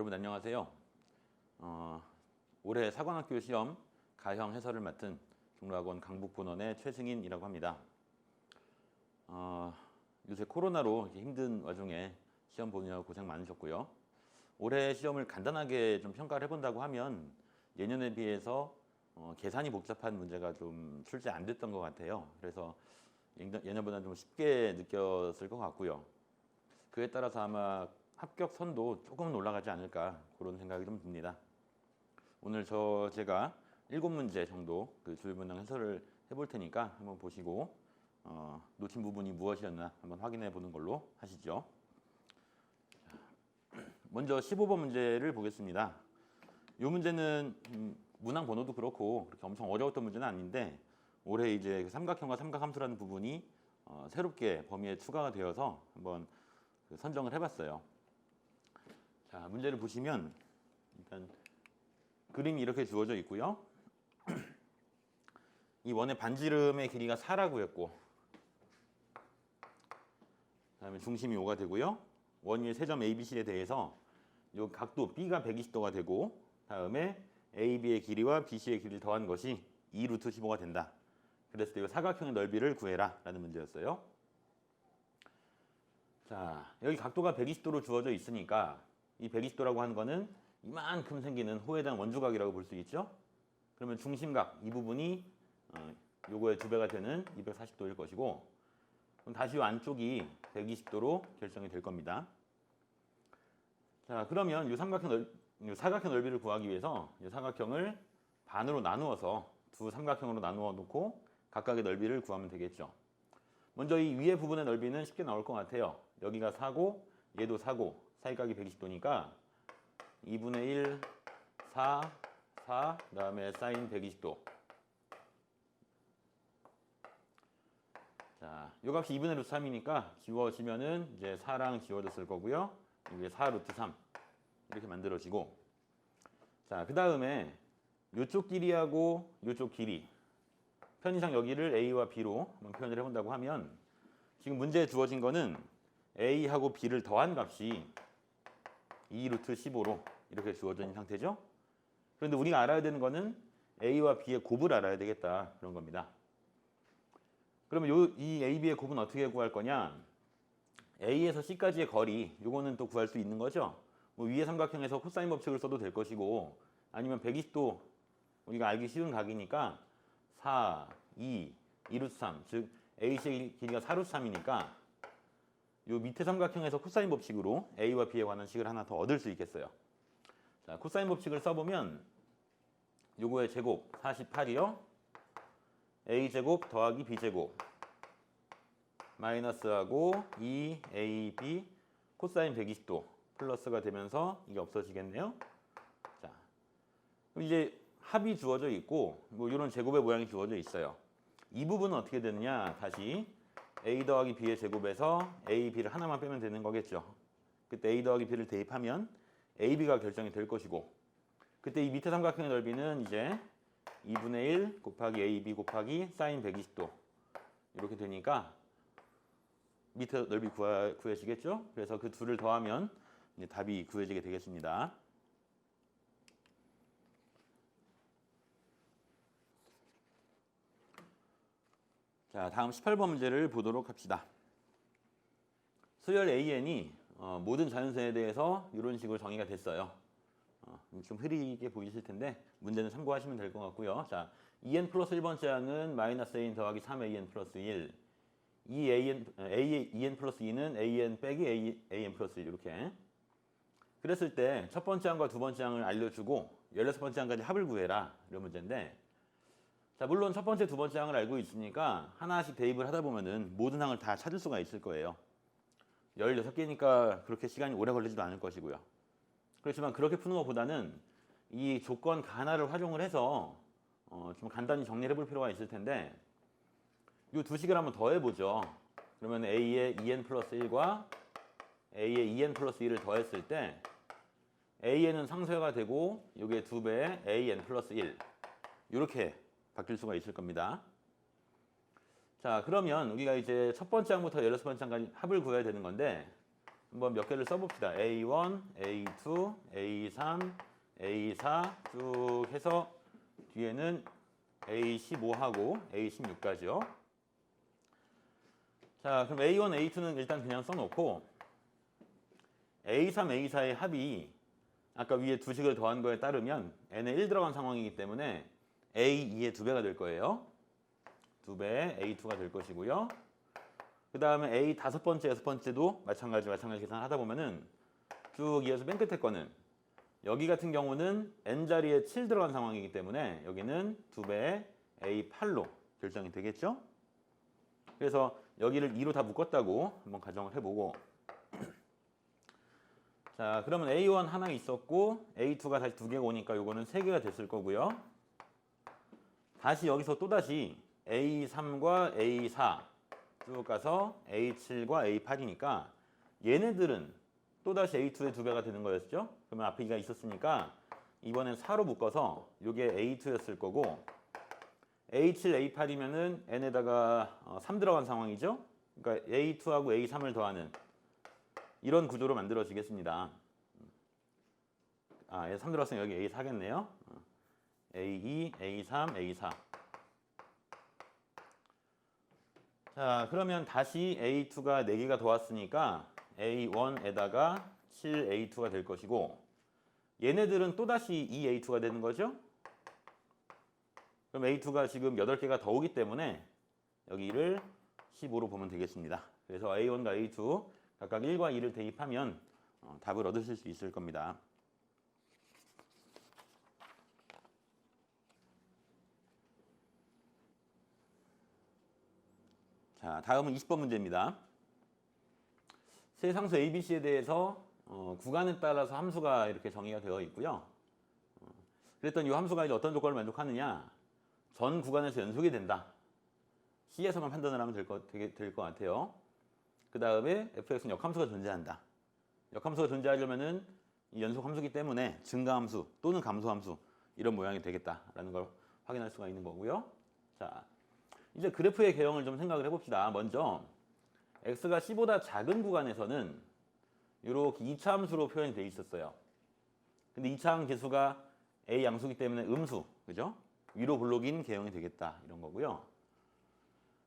여러분 안녕하세요. 올해 사관학교 시험 가형 해설을 맡은 경로학원 강북본원의 최승인이라고 합니다. 요새 코로나로 이렇게 힘든 와중에 시험 보느라고 고생 많으셨고요. 올해 시험을 간단하게 좀 평가를 해본다고 하면 예년에 비해서 계산이 복잡한 문제가 좀 출제 안 됐던 것 같아요. 그래서 예년보다는 좀 쉽게 느꼈을 것 같고요. 그에 따라서 아마 합격 선도 조금은 올라가지 않을까 그런 생각이 좀 듭니다. 오늘 제가 7문제 정도 그 주요 문항 해설을 해볼 테니까 한번 보시고 놓친 부분이 무엇이었나 한번 확인해 보는 걸로 하시죠. 먼저 15번 문제를 보겠습니다. 이 문제는 문항 번호도 그렇고 그렇게 엄청 어려웠던 문제는 아닌데 올해 이제 삼각형과 삼각함수라는 부분이 새롭게 범위에 추가가 되어서 한번 선정을 해봤어요. 자, 문제를 보시면 일단 그림이 이렇게 주어져 있고요. 이 원의 반지름의 길이가 4라고 했고 그다음에 중심이 5가 되고요. 원 위의 세 점 ABC에 대해서 이 각도 B가 120도가 되고 다음에 AB의 길이와 BC의 길이를 더한 것이 2 루트 15가 된다. 그랬을 때 이 사각형의 넓이를 구해라 라는 문제였어요. 자, 여기 각도가 120도로 주어져 있으니까 이 120도라고 하는 거는 이만큼 생기는 호에 대한 원주각이라고 볼 수 있죠. 그러면 중심각 이 부분이 요거의 2배가 되는 240도일 것이고 그럼 다시 이 안쪽이 120도로 결정이 될 겁니다. 자, 그러면 이 사각형 넓이를 구하기 위해서 이 사각형을 반으로 나누어서 두 삼각형으로 나누어 놓고 각각의 넓이를 구하면 되겠죠. 먼저 이 위에 부분의 넓이는 쉽게 나올 것 같아요. 여기가 4고 얘도 4고 사이각이 120도니까 2분의 1, 4, 4, 그 다음에 사인 120도. 자, 요 값이 2분의 루트 3이니까 지워지면은 이제 4랑 지워졌을 거고요. 이게 4 루트 3 이렇게 만들어지고 자, 그 다음에 요쪽 길이하고 요쪽 길이 편의상 여기를 A와 B로 한번 표현을 해본다고 하면 지금 문제에 주어진 거는 A하고 B를 더한 값이 2 루트 15로 이렇게 주어져 있는 상태죠. 그런데 우리가 알아야 되는 거는 A와 B의 곱을 알아야 되겠다 그런 겁니다. 그러면 이 A, B의 곱은 어떻게 구할 거냐? A에서 C까지의 거리 요거는 또 구할 수 있는 거죠. 뭐 위의 삼각형에서 코사인 법칙을 써도 될 것이고 아니면 120도 우리가 알기 쉬운 각이니까 4, 2, 2 루트 3 즉 AC의 길이가 4 루트 3이니까 요 밑에 삼각형에서 코사인 법칙으로 A와 B에 관한 식을 하나 더 얻을 수 있겠어요. 자, 코사인 법칙을 써보면 요거의 제곱 48이요. A제곱 더하기 B제곱 마이너스하고 2AB 코사인 120도 플러스가 되면서 이게 없어지겠네요. 자, 그럼 이제 합이 주어져 있고 뭐 이런 제곱의 모양이 주어져 있어요. 이 부분은 어떻게 되느냐? 다시 A 더하기 B의 제곱에서 A, B를 하나만 빼면 되는 거겠죠. 그때 A 더하기 B를 대입하면 AB가 결정이 될 것이고 그때 이 밑에 삼각형의 넓이는 이제 2분의 1 곱하기 AB 곱하기 사인 120도 이렇게 되니까 밑에 넓이 구해지겠죠. 그래서 그 둘을 더하면 이제 답이 구해지게 되겠습니다. 자, 다음 18번 문제를 보도록 합시다. 수열 AN이 모든 자연수에 대해서 이런 식으로 정의가 됐어요. 좀 흐리게 보이실 텐데 문제는 참고하시면 될 것 같고요. 자, 2n 플러스 1번째 항은 마이너스 an 더하기 3an 플러스 1 2n 플러스 2는 an 빼기 an 플러스 1 이렇게 그랬을 때 첫 번째 항과 두 번째 항을 알려주고 16번째 항까지 합을 구해라 이런 문제인데 자, 물론 첫 번째, 두 번째 항을 알고 있으니까 하나씩 대입을 하다 보면은 모든 항을 다 찾을 수가 있을 거예요. 16개니까 그렇게 시간이 오래 걸리지도 않을 것이고요. 그렇지만 그렇게 푸는 것보다는 이 조건 하나를 활용을 해서 좀 간단히 정리를 해볼 필요가 있을 텐데 이 두 식을 한번 더해보죠. 그러면 A의 2n 플러스 1과 A의 2n 플러스 1을 더했을 때 AN은 상쇄가 되고 이게 2배의 AN 플러스 1 이렇게 바뀔 수가 있을 겁니다. 자, 그러면 우리가 이제 첫 번째 항부터 16번째 항까지 합을 구해야 되는 건데 한번 몇 개를 써봅시다. A1, A2, A3, A4 쭉 해서 뒤에는 A15하고 A16까지요. 자, 그럼 A1, A2는 일단 그냥 써놓고 A3, A4의 합이 아까 위에 두 식을 더한 거에 따르면 n에 1 들어간 상황이기 때문에 A2의 2배가 될 거예요. 2배 A2가 될 것이고요. 그 다음에 A 5번째, 6번째도 마찬가지 계산을 하다 보면은 쭉 이어서 맨 끝에 거는 여기 같은 경우는 n자리에 7 들어간 상황이기 때문에 여기는 2배의 A8로 결정이 되겠죠? 그래서 여기를 2로 다 묶었다고 한번 가정을 해보고 자, 그러면 A1 하나 있었고 A2가 다시 2개가 오니까 요거는 3개가 됐을 거고요. 다시 여기서 또다시 A3과 A4 쭉 가서 A7과 A8이니까 얘네들은 또다시 A2의 2배가 되는 거였죠? 그러면 앞에 2가 있었으니까 이번엔 4로 묶어서 요게 A2였을 거고 A7, A8이면은 n에다가 3 들어간 상황이죠? 그러니까 A2하고 A3을 더하는 이런 구조로 만들어지겠습니다. 아, 3 들어갔으면 여기 A4겠네요. A2, A3, A4. 자, 그러면 다시 A2가 4개가 더 왔으니까 A1에다가 7A2가 될 것이고 얘네들은 또다시 2A2가 되는 거죠? 그럼 A2가 지금 8개가 더 오기 때문에 여기를 15로 보면 되겠습니다. 그래서 A1과 A2 각각 1과 2를 대입하면 답을 얻으실 수 있을 겁니다. 자, 다음은 20번 문제입니다. 세 상수 ABC에 대해서 구간에 따라서 함수가 이렇게 정의가 되어 있고요. 그랬더니 이 함수가 이제 어떤 조건을 만족하느냐? 전 구간에서 연속이 된다. C에서만 판단을 하면 될 것 같아요. 그 다음에 fx는 역함수가 존재한다. 역함수가 존재하려면은 이 연속 함수기 때문에 증가함수 또는 감소함수 이런 모양이 되겠다라는 걸 확인할 수가 있는 거고요. 자, 이제 그래프의 개형을 좀 생각을 해봅시다. 먼저 x가 c보다 작은 구간에서는 이렇게 2차 함수로 표현이 되어 있었어요. 근데 2차 계수가 a 양수기 때문에 음수, 그죠? 위로 블록인 개형이 되겠다 이런 거고요.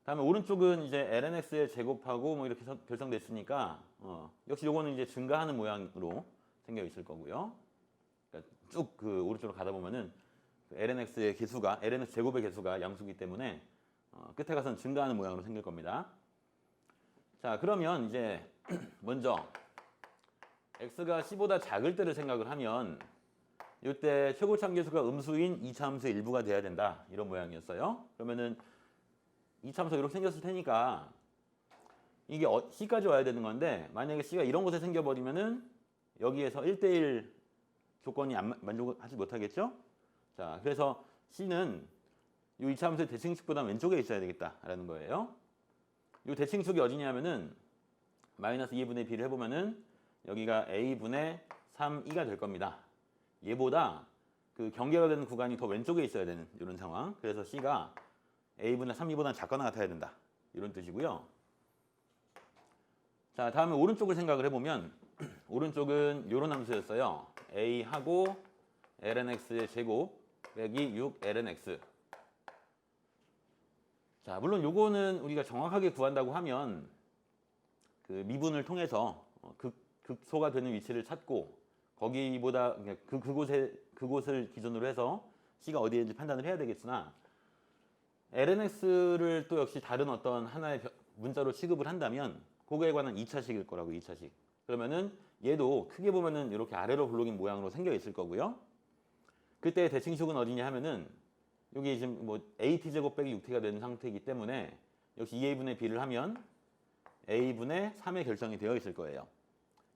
다음에 오른쪽은 이제 lnx의 제곱하고 뭐 이렇게 결정됐으니까 역시 요거는 이제 증가하는 모양으로 생겨 있을 거고요. 그러니까 쭉 그 오른쪽으로 가다 보면은 lnx의 개수가 lnx 제곱의 개수가 양수기 때문에 끝에 가서는 증가하는 모양으로 생길 겁니다. 자, 그러면 이제 먼저 x가 c보다 작을 때를 생각을 하면 이때 최고참 계수가 음수인 2차 함수의 일부가 돼야 된다 이런 모양이었어요. 그러면은 2차 함수가 이렇게 생겼을 테니까 이게 c까지 와야 되는 건데 만약에 c가 이런 곳에 생겨버리면은 여기에서 1대1 조건이 만족하지 못하겠죠? 자, 그래서 c는 이 2차 함수의 대칭축보다 왼쪽에 있어야 되겠다라는 거예요. 이 대칭축이 어디냐면은 마이너스 2분의 b를 해보면은 여기가 a분의 3e가 될 겁니다. 얘보다 그 경계가 되는 구간이 더 왼쪽에 있어야 되는 이런 상황. 그래서 c가 a분의 3e보다는 작거나 같아야 된다. 이런 뜻이고요. 자, 다음에 오른쪽을 생각을 해보면 오른쪽은 이런 함수였어요. a하고 lnx의 제곱 빼기 6lnx. 자, 물론 요거는 우리가 정확하게 구한다고 하면 그 미분을 통해서 극소가 되는 위치를 찾고 거기보다 그곳을 기준으로 해서 c가 어디에 있는지 판단을 해야 되겠으나 lnx를 또 역시 다른 어떤 하나의 문자로 취급을 한다면 그거에 관한 2차식일 거라고 2차식. 그러면은 얘도 크게 보면은 이렇게 아래로 블록인 모양으로 생겨 있을 거고요. 그때 대칭식은 어디냐 하면은 여기 지금 뭐 AT제곱 빼기 6T가 되는 상태이기 때문에 역시 2A분의 B를 하면 A분의 3의 결정이 되어 있을 거예요.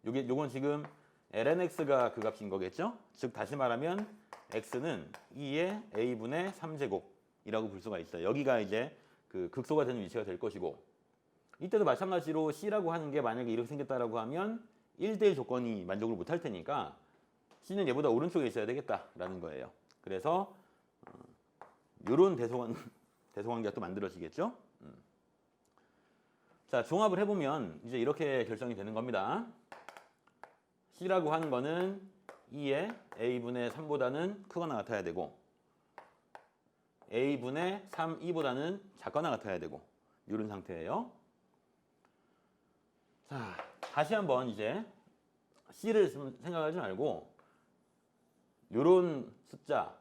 요건 지금 lnx가 그 값인 거겠죠? 즉 다시 말하면 x는 2의 A분의 3제곱이라고 볼 수가 있어요. 여기가 이제 그 극소가 되는 위치가 될 것이고 이때도 마찬가지로 C라고 하는 게 만약에 이렇게 생겼다라고 하면 1대1 조건이 만족을 못할 테니까 C는 얘보다 오른쪽에 있어야 되겠다라는 거예요. 그래서 이런 대소관계가 또 만들어지겠죠. 자, 종합을 해보면 이제 이렇게 결정이 되는 겁니다. C라고 하는 거는 2의 A분의 3보다는 크거나 같아야 되고 A분의 3, 2보다는 작거나 같아야 되고 이런 상태예요. 자, 다시 한번 이제 C를 생각하지 말고 이런 숫자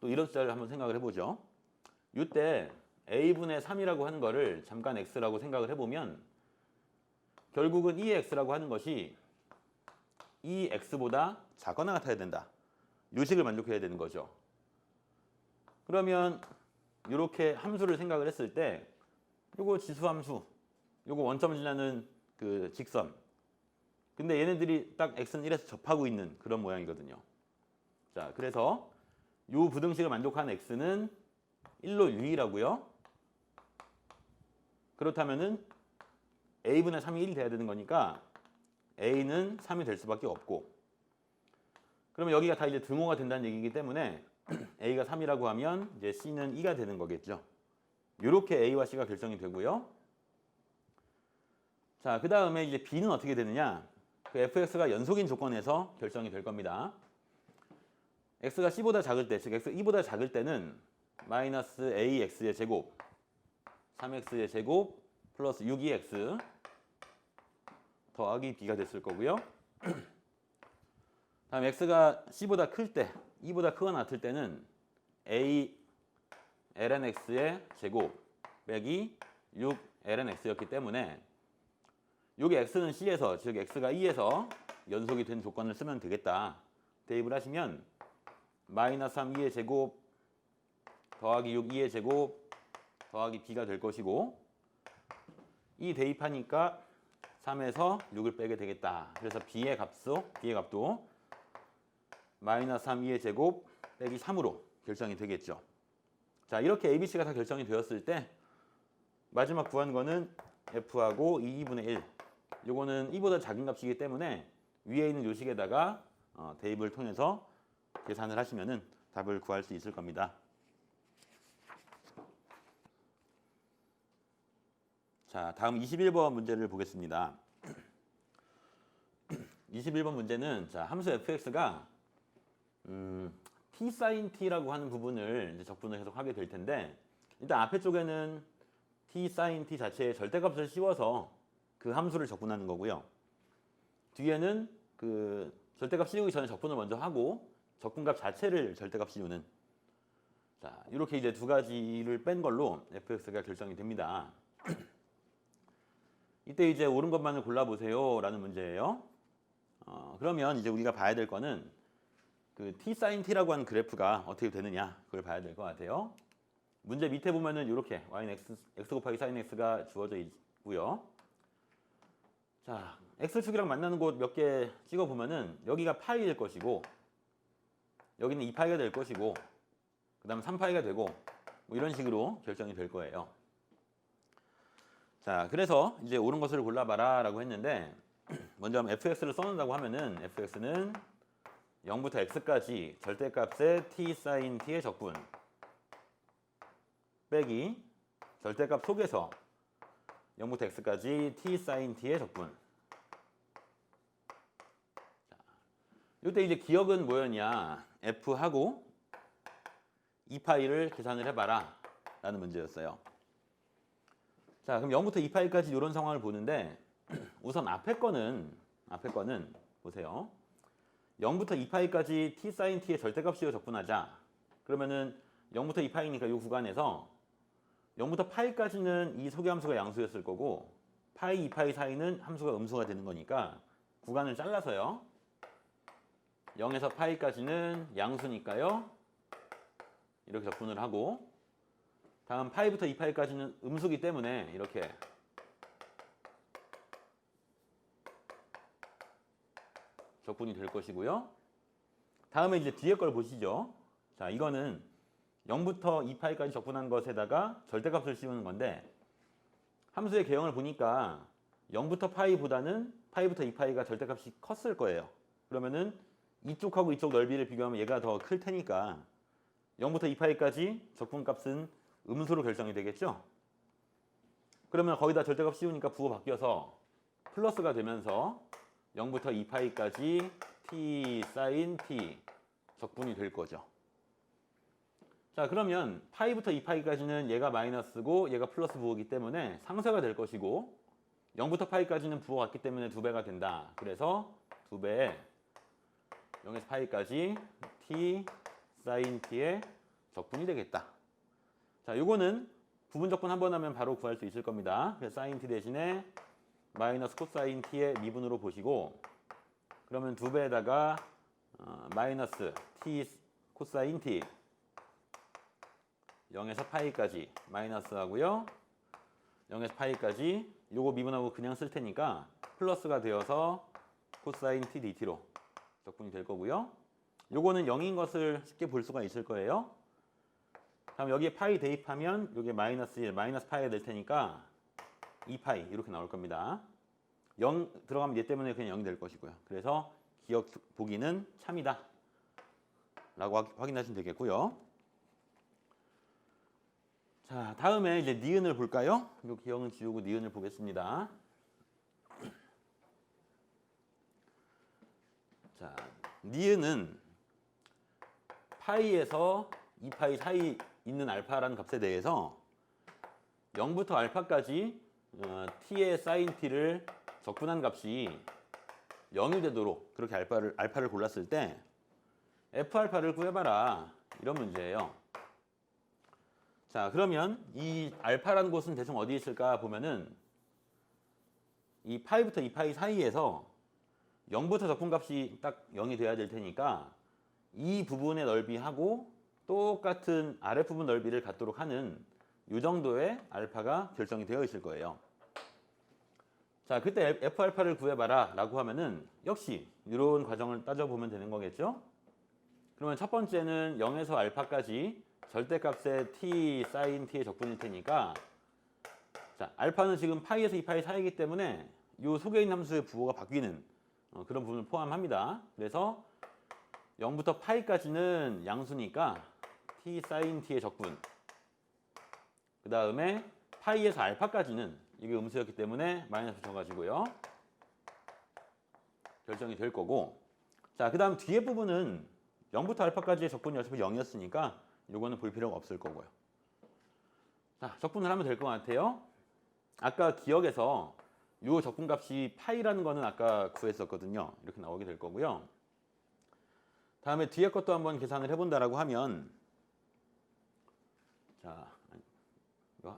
또 이런 숫자를 한번 생각을 해보죠. 이때 A분의 3이라고 하는 거를 잠깐 X라고 생각을 해보면 결국은 2X라고 하는 것이 2X보다 작거나 같아야 된다. 요식을 만족해야 되는 거죠. 그러면 이렇게 함수를 생각을 했을 때 요거 지수함수, 요거 원점을 지나는 그 직선. 근데 얘네들이 딱 X는 1에서 접하고 있는 그런 모양이거든요. 자, 그래서 요 부등식을 만족하는 X는 1로 유의라고요. 그렇다면은 A분의 3이 1이 돼야 되는 거니까 A는 3이 될 수밖에 없고 그러면 여기가 다 이제 등호가 된다는 얘기이기 때문에 A가 3이라고 하면 이제 C는 2가 되는 거겠죠. 이렇게 A와 C가 결정이 되고요. 자, 그 다음에 이제 B는 어떻게 되느냐? 그 fx가 연속인 조건에서 결정이 될 겁니다. x가 c보다 작을 때, 즉 x 2보다 작을 때는 마이너스 ax의 제곱 3x의 제곱 플러스 6x 더하기 b가 됐을 거고요. 다음 x가 c보다 클 때, 2보다 크거나 같을 때는 a ln x의 제곱 빼기 6 ln x였기 때문에 여기 x는 c에서, 즉 x가 2에서 연속이 된 조건을 쓰면 되겠다. 대입을 하시면 마이너스 3 2의 제곱 더하기 6 2의 제곱 더하기 b가 될 것이고 이 대입하니까 3에서 6을 빼게 되겠다. 그래서 b의 값도 마이너스 3 2의 제곱 빼기 3으로 결정이 되겠죠. 자, 이렇게 ABC가 다 결정이 되었을 때 마지막 구한 거는 F하고 2분의 1. 요거는 2보다 작은 값이기 때문에 위에 있는 요식에다가 대입을 통해서 계산을 하시면은 답을 구할 수 있을 겁니다. 자, 다음 21번 문제를 보겠습니다. 21번 문제는 자, 함수 fx가 t sin t라고 하는 부분을 이제 적분을 해석하게 될 텐데 일단 앞에 쪽에는 t sin t 자체의 절대값을 씌워서 그 함수를 적분하는 거고요. 뒤에는 그 절대값 씌우기 전에 적분을 먼저 하고 적분값 자체를 절대값 씌우는 자, 이렇게 이제 두 가지를 뺀 걸로 fx가 결정이 됩니다. 이때 이제 옳은 것만을 골라보세요 라는 문제예요. 그러면 이제 우리가 봐야 될 거는 그 t sin t라고 하는 그래프가 어떻게 되느냐 그걸 봐야 될 것 같아요. 문제 밑에 보면은 이렇게 y는 x 곱하기 sin x가 주어져 있고요. 자, x축이랑 만나는 곳 몇 개 찍어 보면은 여기가 파이일 것이고 여기는 2파이가 될 것이고 그 다음 3파이가 되고 뭐 이런 식으로 결정이 될 거예요. 자, 그래서 이제 옳은 것을 골라봐라 라고 했는데 먼저 한번 fx를 써놓는다고 하면은 fx는 0부터 x까지 절대값의 t sin t의 적분 빼기 절대값 속에서 0부터 x까지 t sin t의 적분. 자, 이때 이제 기억은 뭐였냐? f하고 2파이를 계산을 해봐라 라는 문제였어요. 자, 그럼 0부터 2파이까지 이런 상황을 보는데 우선 앞에 거는 보세요. 0부터 2파이까지 t sin t의 절대값으로 적분하자. 그러면은 0부터 2파이니까 이 구간에서 0부터 파이까지는 이 소개함수가 양수였을 거고 파이, 2파이 사이는 함수가 음수가 되는 거니까 구간을 잘라서요. 0에서 파이까지는 양수니까요. 이렇게 적분을 하고 다음 파이부터 2파이까지는 음수기 때문에 이렇게 적분이 될 것이고요. 다음에 이제 뒤에 걸 보시죠. 자, 이거는 0부터 2파이까지 적분한 것에다가 절대값을 씌우는 건데 함수의 개형을 보니까 0부터 파이보다는 파이부터 2파이가 절대값이 컸을 거예요. 그러면은 이쪽하고 이쪽 넓이를 비교하면 얘가 더 클 테니까 0부터 2파이까지 적분값은 음수로 결정이 되겠죠. 그러면 거기다 절대값 씌우니까 부호 바뀌어서 플러스가 되면서 0부터 2파이까지 t 사인 t 적분이 될 거죠. 자, 그러면 파이부터 2파이까지는 얘가 마이너스고 얘가 플러스 부호이기 때문에 상쇄가 될 것이고 0부터 파이까지는 부호가 같기 때문에 2배가 된다. 그래서 2배에 0에서 파이까지 t 사인 t의 적분이 되겠다. 자, 요거는 부분 적분 한 번 하면 바로 구할 수 있을 겁니다. 그래서 사인 t 대신에 마이너스 코사인 t의 미분으로 보시고 그러면 2배에다가 마이너스 t 코사인 t 0에서 파이까지 마이너스 하고요. 0에서 파이까지 요거 미분하고 그냥 쓸 테니까 플러스가 되어서 코사인 t dt로 적분이 될 거고요. 요거는 0인 것을 쉽게 볼 수가 있을 거예요. 다음 여기에 파이 대입하면 요게 마이너스 1, 마이너스 파이가 될 테니까 2파이 이렇게 나올 겁니다. 0 들어가면 얘 때문에 그냥 0이 될 것이고요. 그래서 기억 보기는 참이다 라고 확인하시면 되겠고요. 자, 다음에 이제 니은을 볼까요? 요 기억은 지우고 니은을 보겠습니다. 자, 니은은 파이에서 2파이 사이 있는 알파라는 값에 대해서 0부터 알파까지 t의 사인 t를 적분한 값이 0이 되도록 그렇게 알파를 골랐을 때 f알파를 구해봐라 이런 문제예요. 자, 그러면 이 알파라는 곳은 대충 어디 있을까 보면은 이 파이부터 2파이 사이에서 0부터 적분값이 딱 0이 돼야 될 테니까 이 부분의 넓이하고 똑같은 아랫부분 넓이를 갖도록 하는 이 정도의 알파가 결정이 되어 있을 거예요. 자, 그때 f알파를 구해봐라 라고 하면은 역시 이런 과정을 따져보면 되는 거겠죠? 그러면 첫 번째는 0에서 알파까지 절대값의 t 사인 t의 적분일 테니까 자, 알파는 지금 파이에서 2파이 사이이기 때문에 이 속에 있는 함수의 부호가 바뀌는 그런 부분을 포함합니다. 그래서 0부터 파이까지는 양수니까 t 사인 t의 적분, 그 다음에 파이에서 알파까지는 이게 음수였기 때문에 마이너스 붙여가지고요 결정이 될 거고, 자, 그 다음 뒤에 부분은 0부터 알파까지의 적분이 어차피 0이었으니까 요거는 볼 필요가 없을 거고요. 자, 적분을 하면 될 것 같아요. 아까 기억에서 요 적분값이 파이라는 거는 아까 구했었거든요. 이렇게 나오게 될 거고요. 다음에 뒤에 것도 한번 계산을 해본다라고 하면, 자,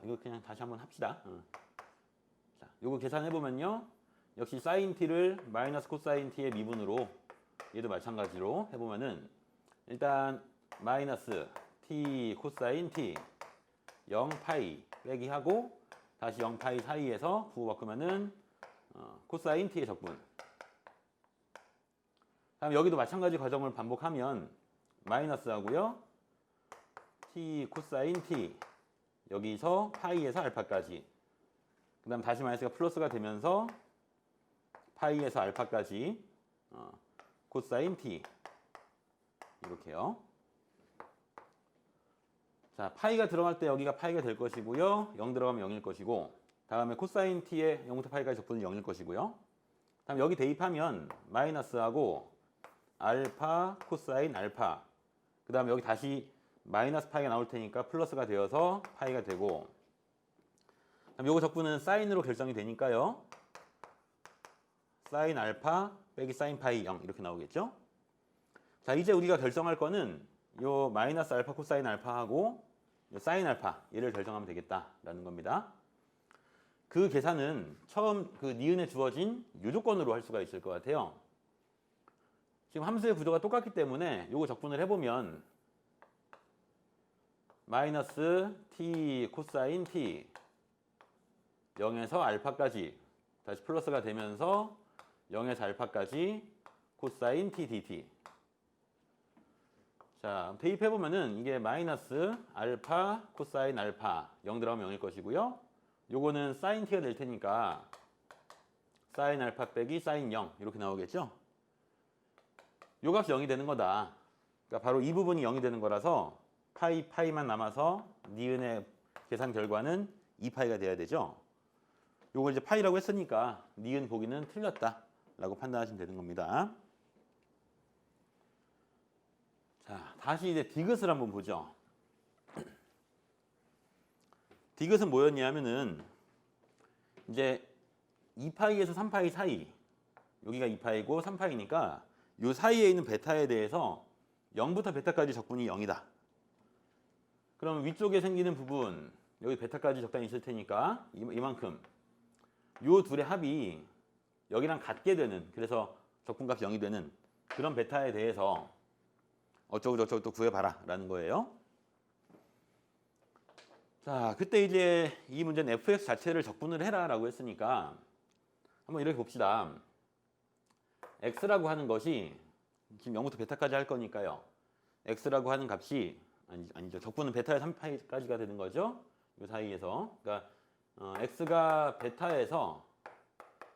이거 그냥 다시 한번 합시다. 자, 요거 계산해보면요. 역시 사인 t를 마이너스 코사인 t의 미분으로 얘도 마찬가지로 해보면은 일단 마이너스 t 코사인 t 0파이 빼기 하고 다시 0파이 사이에서 부호 바꾸면은 코사인 t의 적분. 다음 여기도 마찬가지 과정을 반복하면 마이너스 하고요. t 코사인 t 여기서 파이에서 알파까지. 그 다음 다시 마이너스가 플러스가 되면서 파이에서 알파까지 코사인 t 이렇게요. 자, 파이가 들어갈 때 여기가 파이가 될 것이고요. 0 들어가면 0일 것이고, 다음에 코사인 t의 0부터 파이까지 적분은 0일 것이고요. 다음 여기 대입하면 마이너스하고 알파 코사인 알파, 그 다음에 여기 다시 마이너스 파이가 나올 테니까 플러스가 되어서 파이가 되고, 그다음 요거 적분은 사인으로 결정이 되니까요. 사인 알파 빼기 사인 파이 0 이렇게 나오겠죠. 자, 이제 우리가 결정할 거는 요 마이너스 알파 코사인 알파하고 요 사인 알파 얘를 결정하면 되겠다라는 겁니다. 그 계산은 처음 그 니은에 주어진 유조건으로 할 수가 있을 것 같아요. 지금 함수의 구조가 똑같기 때문에 요거 적분을 해보면 마이너스 t 코사인 t 0에서 알파까지 다시 플러스가 되면서 0에서 알파까지 코사인 t dt. 자, 대입해보면은 이게 마이너스 알파 코사인 알파 0 들어가면 0일 것이고요. 요거는 사인 t가 될 테니까 사인 알파 빼기 사인 0 이렇게 나오겠죠. 요 값이 0이 되는 거다. 그러니까 바로 이 부분이 0이 되는 거라서 파이만 남아서 니은의 계산 결과는 2파이가 돼야 되죠. 요걸 이제 파이라고 했으니까 니은 보기는 틀렸다라고 판단하시면 되는 겁니다. 자, 다시 이제 디귿을 한번 보죠. 디귿은 뭐였냐면은 이제 2파이에서 3파이 사이, 여기가 2파이고 3파이니까 요 사이에 있는 베타에 대해서 0부터 베타까지 적분이 0이다. 그럼 위쪽에 생기는 부분, 여기 베타까지 적당히 있을 테니까 이만큼 요 둘의 합이 여기랑 같게 되는, 그래서 적분값이 0이 되는 그런 베타에 대해서 어쩌고 저쩌고 또 구해봐라 라는 거예요. 자, 그때 이제 이 문제는 fx 자체를 적분을 해라 라고 했으니까 한번 이렇게 봅시다. x라고 하는 것이 지금 0부터 베타까지 할 거니까요. x라고 하는 값이 아니죠. 적분은 베타에 3파이까지가 되는 거죠. 이 사이에서. 그러니까 x가 베타에서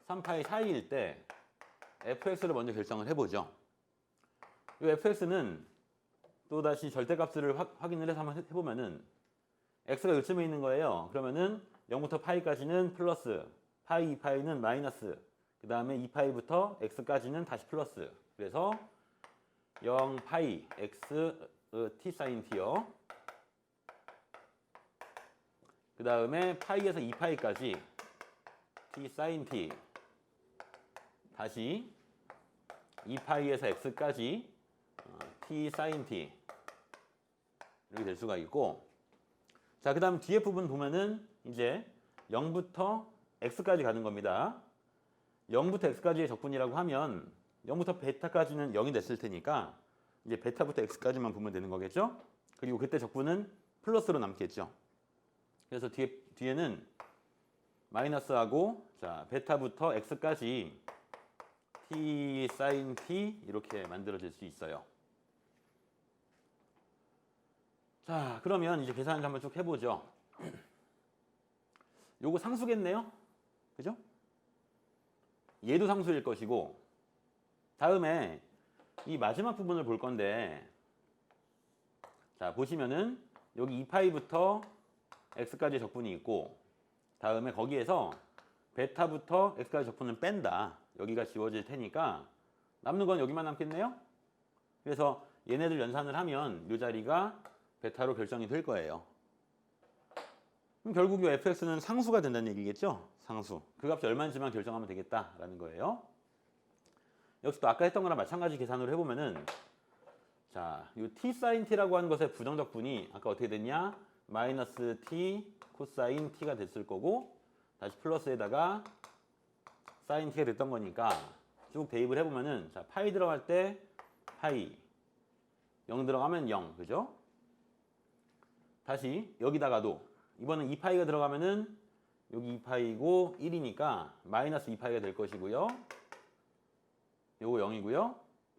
3파이 사이일 때 fx를 먼저 결정을 해보죠. 이 fx는 또다시 절대값을 확인을 해서 한번 해보면은 x가 요쯤에 있는 거예요. 그러면은 0부터 파이까지는 플러스, 파이 2파이는 마이너스, 그 다음에 2파이부터 x까지는 다시 플러스. 그래서 0파이 x t 사인 t요. 그 다음에 파이에서 2파이까지 t 사인 t, 다시 2파이에서 x까지 t 사인 t 이렇게 될 수가 있고, 자, 그 다음 뒤에 부분 보면은 이제 0부터 x까지 가는 겁니다. 0부터 x까지의 적분이라고 하면 0부터 베타까지는 0이 됐을 테니까 이제 베타부터 x까지만 보면 되는 거겠죠? 그리고 그때 적분은 플러스로 남겠죠. 그래서 뒤에는 마이너스하고, 자, 베타부터 x까지 t 사인 t 이렇게 만들어질 수 있어요. 자, 그러면 이제 계산을 한번 쭉 해보죠. 요거 상수겠네요? 그죠? 얘도 상수일 것이고, 다음에 이 마지막 부분을 볼 건데, 자, 보시면은 여기 2파이부터 x까지 적분이 있고, 다음에 거기에서 베타부터 x까지 적분을 뺀다. 여기가 지워질 테니까 남는 건 여기만 남겠네요? 그래서 얘네들 연산을 하면 이 자리가 베타로 결정이 될 거예요. 그럼 결국 이 fx는 상수가 된다는 얘기겠죠? 상수. 그 값이 얼마인지만 결정하면 되겠다라는 거예요. 역시 또 아까 했던 거랑 마찬가지 계산으로 해보면은, 자, 이 t 사인 t라고 하는 것의 부정적분이 아까 어떻게 됐냐? 마이너스 t 코사인 t가 됐을 거고, 다시 플러스에다가 사인 t가 됐던 거니까 쭉 대입을 해보면은, 자, 파이 들어갈 때 파이, 0 들어가면 0, 그죠? 다시 여기다가도 이번엔 2파이가 들어가면은 여기 2파이고 1이니까 마이너스 2파이가 될 것이고요. 요거 0이고요.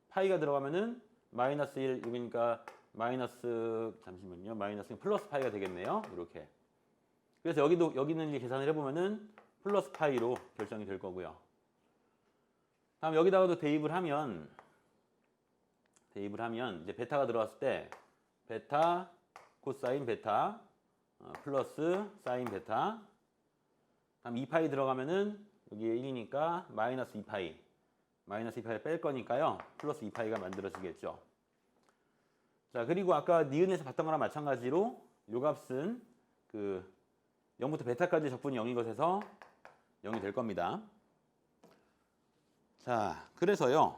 파이가 들어가면은 마이너스 1, 여기니까 마이너스, 잠시만요. 마이너스 플러스 파이가 되겠네요. 이렇게. 그래서 여기는 이제 계산을 해보면은 플러스 파이로 결정이 될 거고요. 다음 여기다가도 대입을 하면 이제 베타가 들어왔을 때 베타 코사인 베타 플러스 사인 베타, 다음 2파이 들어가면은 여기에 1이니까 마이너스 2파이, 마이너스 2파이 뺄 거니까요. 플러스 2파이가 만들어지겠죠. 자, 그리고 아까 니은에서 봤던 거랑 마찬가지로 요 값은 그 0부터 베타까지 적분이 0인 것에서 0이 될 겁니다. 자, 그래서요.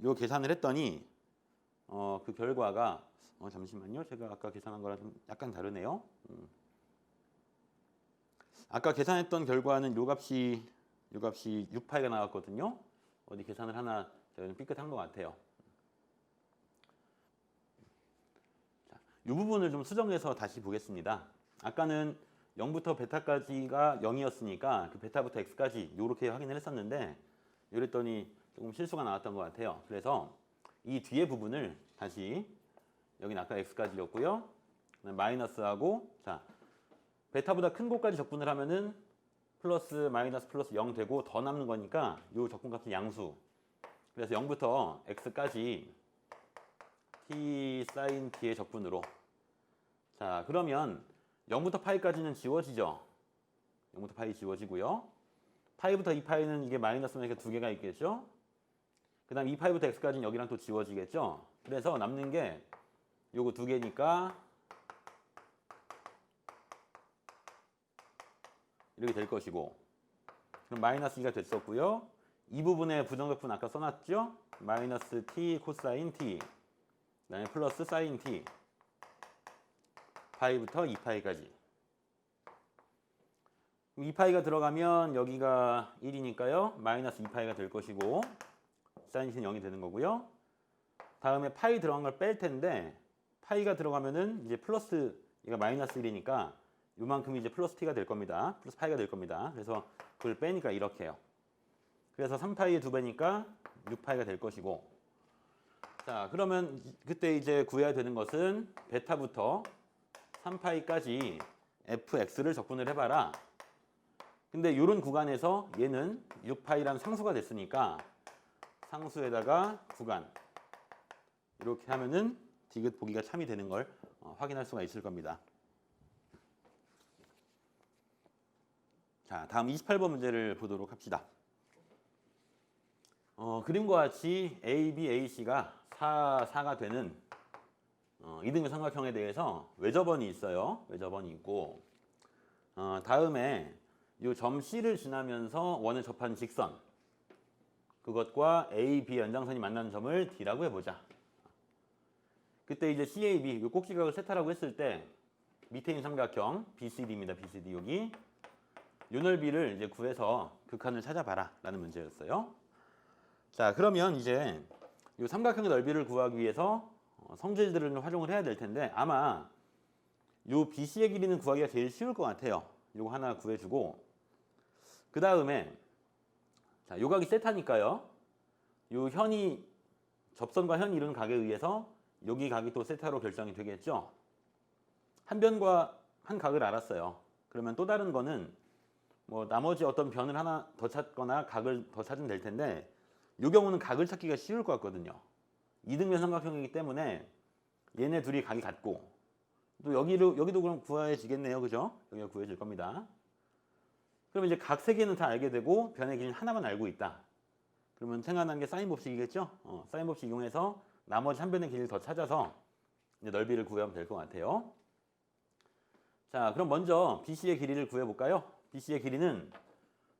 요 계산을 했더니 그 결과가 잠시만요. 제가 아까 계산한 거랑 좀 약간 다르네요. 아까 계산했던 결과는 요 값이 6파이가 나왔거든요. 어디 계산을 하나 제가 좀 삐끗한 것 같아요. 자, 이 부분을 좀 수정해서 다시 보겠습니다. 아까는 0부터 베타까지가 0이었으니까 그 베타부터 x까지 이렇게 확인을 했었는데, 이랬더니 조금 실수가 나왔던 것 같아요. 그래서 이 뒤에 부분을 다시, 여기는 아까 x까지였고요. 마이너스하고, 자, 베타보다 큰 곳까지 적분을 하면은 플러스 마이너스 플러스 0 되고 더 남는 거니까 이 적분값은 양수. 그래서 0부터 x까지 t 사인 t의 적분으로. 자, 그러면 0부터 파이까지는 지워지죠. 0부터 파이 지워지고요. 파이부터 2파이는 이게 마이너스면 이렇게 두 개가 있겠죠. 그 다음 2파이부터 x까지는 여기랑 또 지워지겠죠. 그래서 남는 게 요거 두 개니까 이렇게 될 것이고, 그럼 마이너스 2가 됐었고요. 이 부분에 부정백분 아까 써놨죠. 마이너스 t 코사인 t, 그 다음에 플러스 사인 t, 파이부터 2파이까지. 2파이가 들어가면 여기가 1이니까요. 마이너스 2파이가 될 것이고, 사인 t는 0이 되는 거고요. 다음에 파이 들어간 걸 뺄 텐데, 파이가 들어가면은 이제 플러스, 얘가 마이너스 1이니까 요만큼이 이제 플러스 t가 될 겁니다. 플러스 파이가 될 겁니다. 그래서 그걸 빼니까 이렇게 해요. 그래서 3파이의 2배니까 6파이가 될 것이고, 자, 그러면 그때 이제 구해야 되는 것은 베타부터 3파이까지 fx를 적분을 해봐라. 근데 이런 구간에서 얘는 6파이라는 상수가 됐으니까 상수에다가 구간 이렇게 하면은 디귿 보기가 참이 되는 걸 확인할 수가 있을 겁니다. 자, 다음 28번 문제를 보도록 합시다. 그림과 같이 A, B, A, C가 4가 되는 이등변 삼각형에 대해서 외접원이 있어요. 외접원이 있고, 다음에 이 점 C를 지나면서 원을 접한 직선, 그것과 A, B 연장선이 만나는 점을 D라고 해보자. 그때 이제 CAB, 이 꼭지각을 세타라고 했을 때 밑에 있는 삼각형 BCD입니다. BCD 여기 요 넓이를 이제 구해서 극한을 찾아봐라 라는 문제였어요. 자, 그러면 이제 이 삼각형의 넓이를 구하기 위해서 성질들을 활용을 해야 될 텐데, 아마 요 BC의 길이는 구하기가 제일 쉬울 것 같아요. 요거 하나 구해주고, 그 다음에 자, 요 각이 세타니까요. 요 현이 접선과 현이 이루는 각에 의해서 여기 각이 또 세타로 결정이 되겠죠. 한 변과 한 각을 알았어요. 그러면 또 다른 거는 뭐 나머지 어떤 변을 하나 더 찾거나 각을 더 찾으면 될 텐데, 이 경우는 각을 찾기가 쉬울 것 같거든요. 이등변 삼각형이기 때문에 얘네 둘이 각이 같고, 또 여기도 그럼 구해지겠네요. 그죠? 여기가 구해질 겁니다. 그러면 이제 각 세 개는 다 알게 되고 변의 길이는 하나만 알고 있다. 그러면 생각나는 게 사인 법칙이겠죠? 사인 법칙 이용해서 나머지 한 변의 길이를 더 찾아서 이제 넓이를 구하면 될 것 같아요. 자, 그럼 먼저 BC의 길이를 구해볼까요? BC의 길이는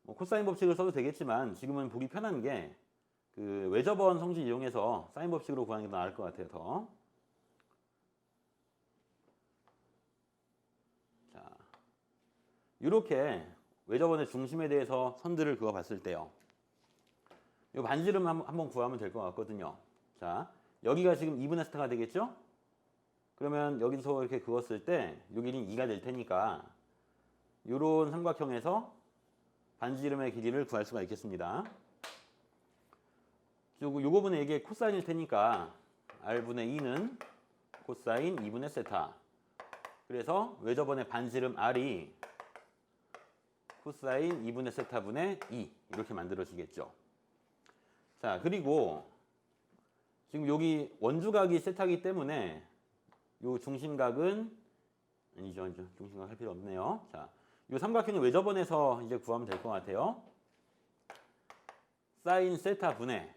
뭐 코사인 법칙을 써도 되겠지만 지금은 보기 편한 게 그 외접원 성질 이용해서 사인 법칙으로 구하는 게 더 나을 것 같아요. 더. 자, 이렇게 외접원의 중심에 대해서 선들을 그어봤을 때요. 이 반지름 한번 구하면 될 것 같거든요. 자, 여기가 지금 2분의 세타가 되겠죠? 그러면 여기서 이렇게 그었을 때 이 길이는 2가 될 테니까 이런 삼각형에서 반지름의 길이를 구할 수가 있겠습니다. 요 부분에 이게 코사인일 테니까 R분의 2는 코사인 2분의 세타. 그래서 외접원의 반지름 R이 코사인 2분의 세타분의 2 이렇게 만들어지겠죠. 자, 그리고 지금 여기 원주각이 세타이기 때문에 요 중심각은 아니죠. 중심각 할 필요 없네요. 자, 요 삼각형의 외접원에서 이제 구하면 될 것 같아요. 사인 세타분의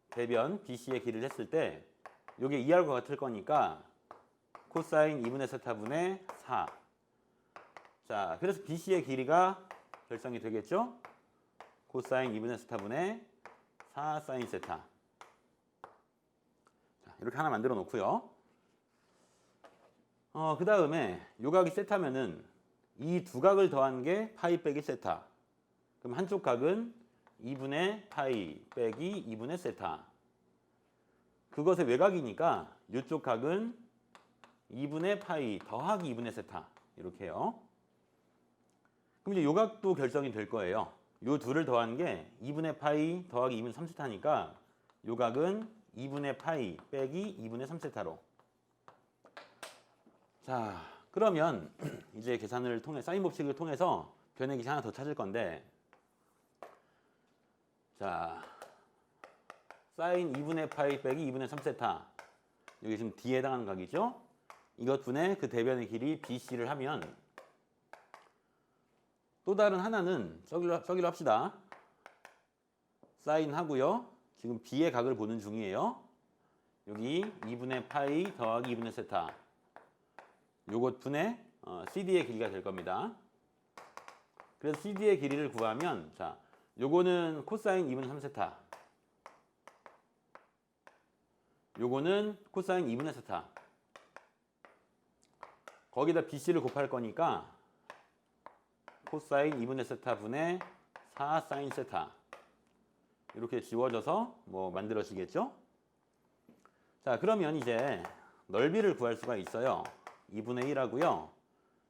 대변 BC의 길이를 했을 때 요게 2R과 같을 거니까 코사인 2분의 세타분의 4. 자, 그래서 BC의 길이가 결정이 되겠죠? 코사인 2분의 세타분의 4 사인 세타. 자, 이렇게 하나 만들어 놓고요. 그 다음에 요 각이 세타면은 이 두 각을 더한 게 파이 빼기 세타. 그럼 한쪽 각은 2분의 파이 빼기 2분의 세타. 그것의 외곽이니까 이쪽 각은 2분의 파이 더하기 2분의 세타. 이렇게 해요. 그럼 이제 요 각도 결정이 될 거예요. 요 둘을 더한 게 2분의 파이 더하기 2분의 3세타니까 요 각은 2분의 파이 빼기 2분의 3세타로. 자, 그러면 이제 계산을 통해 사인 법칙을 통해서 변의 길이 하나 더 찾을 건데, 자, 사인 2분의 파이 빼기 2분의 3세타. 여기 지금 D에 해당하는 각이죠. 이것 분의 그 대변의 길이 BC를 하면 또 다른 하나는 저기로 합시다. 사인 하고요. 지금 B의 각을 보는 중이에요. 여기 2분의 파이 더하기 2분의 세타. 요것 분의 CD의 길이가 될 겁니다. 그래서 CD의 길이를 구하면 자, 요거는 코사인 2분의 3세타. 요거는 코사인 2분의 세타. 거기다 BC를 곱할 거니까 코사인 2분의 세타 분의 4 사인 세타. 이렇게 지워져서 뭐 만들어지겠죠? 자, 그러면 이제 넓이를 구할 수가 있어요. 2분의 1하고요.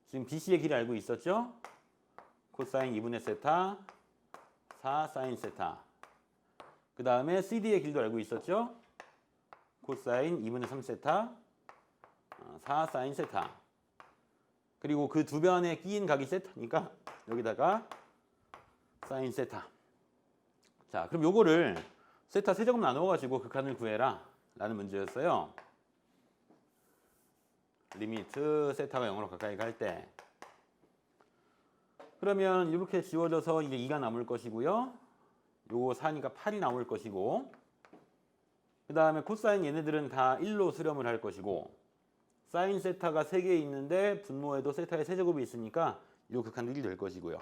지금 BC의 길이 알고 있었죠? 코사인 2분의 세타 4 사인 세타. 그 다음에 CD의 길도 알고 있었죠? 코사인 2분의 3세타 4 사인 세타. 그리고 그 두 변에 끼인 각이 세타니까 여기다가 사인 세타. 자, 그럼 요거를 세타 세제곱 나누어가지고 극한을 구해라 라는 문제였어요. 리미트 세타가 0으로 가까이 갈 때. 그러면 이렇게 지워져서 이제 2가 남을 것이고요. 요거 4니까 8이 나올 것이고, 그 다음에 코사인 얘네들은 다 1로 수렴을 할 것이고, 사인 세타가 3개 있는데 분모에도 세타의 세제곱이 있으니까 요 극한 1이 될 것이고요.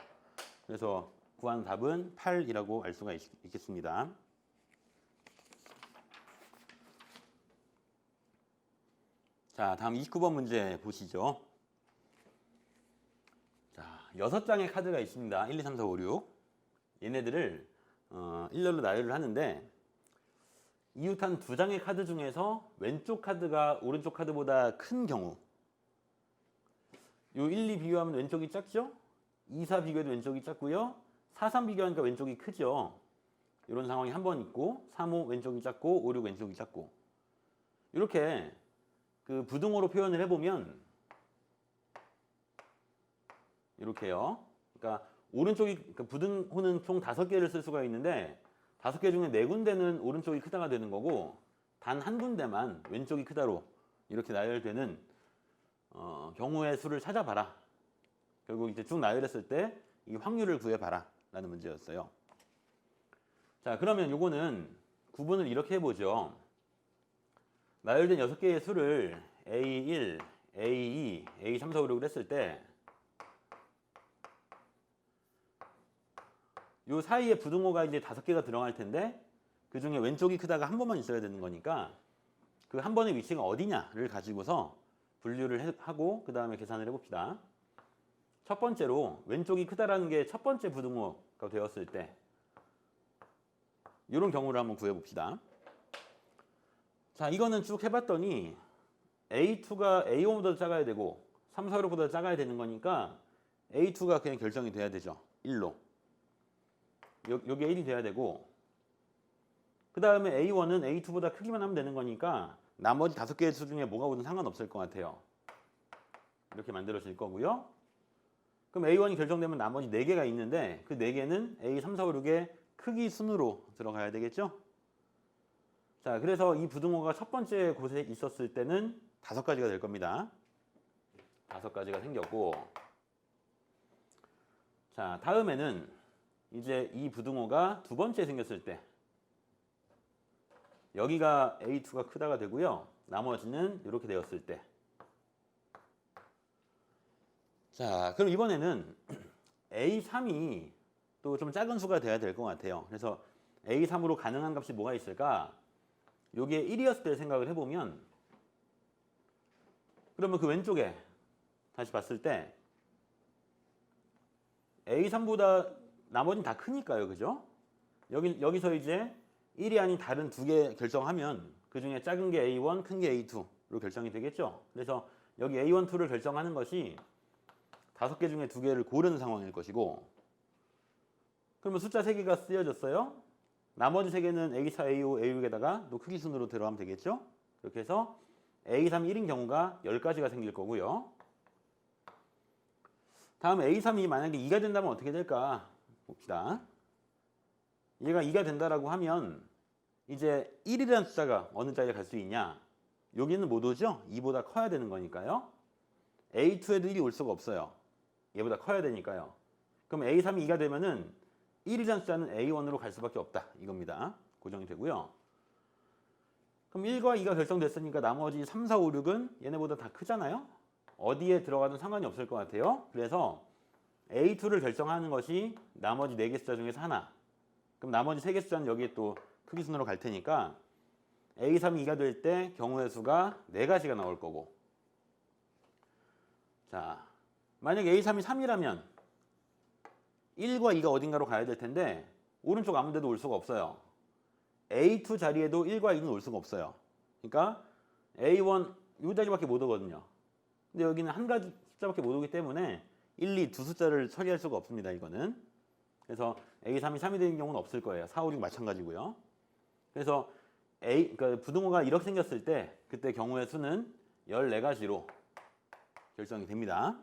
그래서 구한 답은 8이라고 알 수가 있겠습니다. 자, 다음 29번 문제 보시죠. 자, 6장의 카드가 있습니다. 1, 2, 3, 4, 5, 6. 얘네들을 일렬로 나열을 하는데 이웃한 2장의 카드 중에서 왼쪽 카드가 오른쪽 카드보다 큰 경우, 요 1, 2 비교하면 왼쪽이 작죠? 2, 4 비교해도 왼쪽이 작고요. 4, 3 비교하니까 왼쪽이 크죠? 이런 상황이 한 번 있고, 3, 5 왼쪽이 작고, 5, 6 왼쪽이 작고. 이렇게 그 부등호로 표현을 해보면 이렇게요. 그러니까 오른쪽이, 그 부등호는 총 5개를 쓸 수가 있는데 5개 중에 4군데는 오른쪽이 크다가 되는 거고, 단 한 군데만 왼쪽이 크다로 이렇게 나열되는 경우의 수를 찾아봐라. 결국 이제 쭉 나열했을 때 이 확률을 구해봐라 라는 문제였어요. 자, 그러면 요거는 구분을 이렇게 해보죠. 나열된 6개의 수를 A1, A2, A3, 4, 5, 6을 했을 때 요 사이에 부등호가 이제 5개가 들어갈 텐데 그 중에 왼쪽이 크다가 한 번만 있어야 되는 거니까 그 한 번의 위치가 어디냐를 가지고서 분류를 하고 그 다음에 계산을 해봅시다. 첫 번째로 왼쪽이 크다라는 게 첫 번째 부등호가 되었을 때 이런 경우를 한번 구해봅시다. 자, 이거는 쭉 해봤더니 A2가 A1보다 작아야 되고 3, 4, 6보다 작아야 되는 거니까 A2가 그냥 결정이 돼야 되죠. 1로. 여기에 1이 돼야 되고, 그 다음에 A1은 A2보다 크기만 하면 되는 거니까 나머지 5개의 수 중에 뭐가 오든 상관없을 것 같아요. 이렇게 만들어질 거고요. 그럼 A1이 결정되면 나머지 4개가 있는데 그 4개는 A, 3, 4, 5, 6의 크기 순으로 들어가야 되겠죠? 자, 그래서 이 부등호가 첫 번째 곳에 있었을 때는 5가지가 될 겁니다. 5가지가 생겼고, 자, 다음에는 이제 이 부등호가 두 번째 생겼을 때 여기가 A2가 크다가 되고요. 나머지는 이렇게 되었을 때. 자, 그럼 이번에는 A3이 또 좀 작은 수가 돼야 될 것 같아요. 그래서 A3으로 가능한 값이 뭐가 있을까? 요게 1이었을 때 생각을 해보면, 그러면 그 왼쪽에 다시 봤을 때 A3보다 나머지는 다 크니까요. 그죠? 여기서 이제 1이 아닌 다른 2개 결정하면 그 중에 작은 게 A1, 큰 게 A2로 결정이 되겠죠. 그래서 여기 A1, 2를 결정하는 것이 5개 중에 2개를 고르는 상황일 것이고, 그러면 숫자 3개가 쓰여졌어요. 나머지 3개는 A4, A5, A6에다가 또 크기 순으로 들어가면 되겠죠. 그렇게 해서 A3, 1인 경우가 10가지가 생길 거고요. 다음 A3이 만약에 2가 된다면 어떻게 될까 봅시다. 얘가 2가 된다라고 하면 이제 1이라는 숫자가 어느 자리에 갈 수 있냐? 여기는 못 오죠? 2보다 커야 되는 거니까요. A2에도 1이 올 수가 없어요. 얘보다 커야 되니까요. 그럼 A3이 2가 되면은 1이라는 숫자는 A1으로 갈 수밖에 없다. 이겁니다. 고정이 되고요. 그럼 1과 2가 결정됐으니까 나머지 3, 4, 5, 6은 얘네보다 다 크잖아요. 어디에 들어가든 상관이 없을 것 같아요. 그래서 A2를 결정하는 것이 나머지 4개 숫자 중에서 하나. 그럼 나머지 3개 숫자는 여기에 또 크기 순으로 갈 테니까 A3이 2가 될 때 경우의 수가 4가지가 나올 거고. 자, 만약 A3이 3이라면 1과 2가 어딘가로 가야 될 텐데 오른쪽 아무 데도 올 수가 없어요. A2 자리에도 1과 2는 올 수가 없어요. 그러니까 A1 이 자리밖에 못 오거든요. 근데 여기는 한 가지 숫자밖에 못 오기 때문에 1, 2 두 숫자를 처리할 수가 없습니다. 이거는. 그래서 A3이 3이 되는 경우는 없을 거예요. 4, 5, 6 마찬가지고요. 그래서 그러니까 부등호가 이렇게 생겼을 때 그때 경우의 수는 14가지로 결정이 됩니다.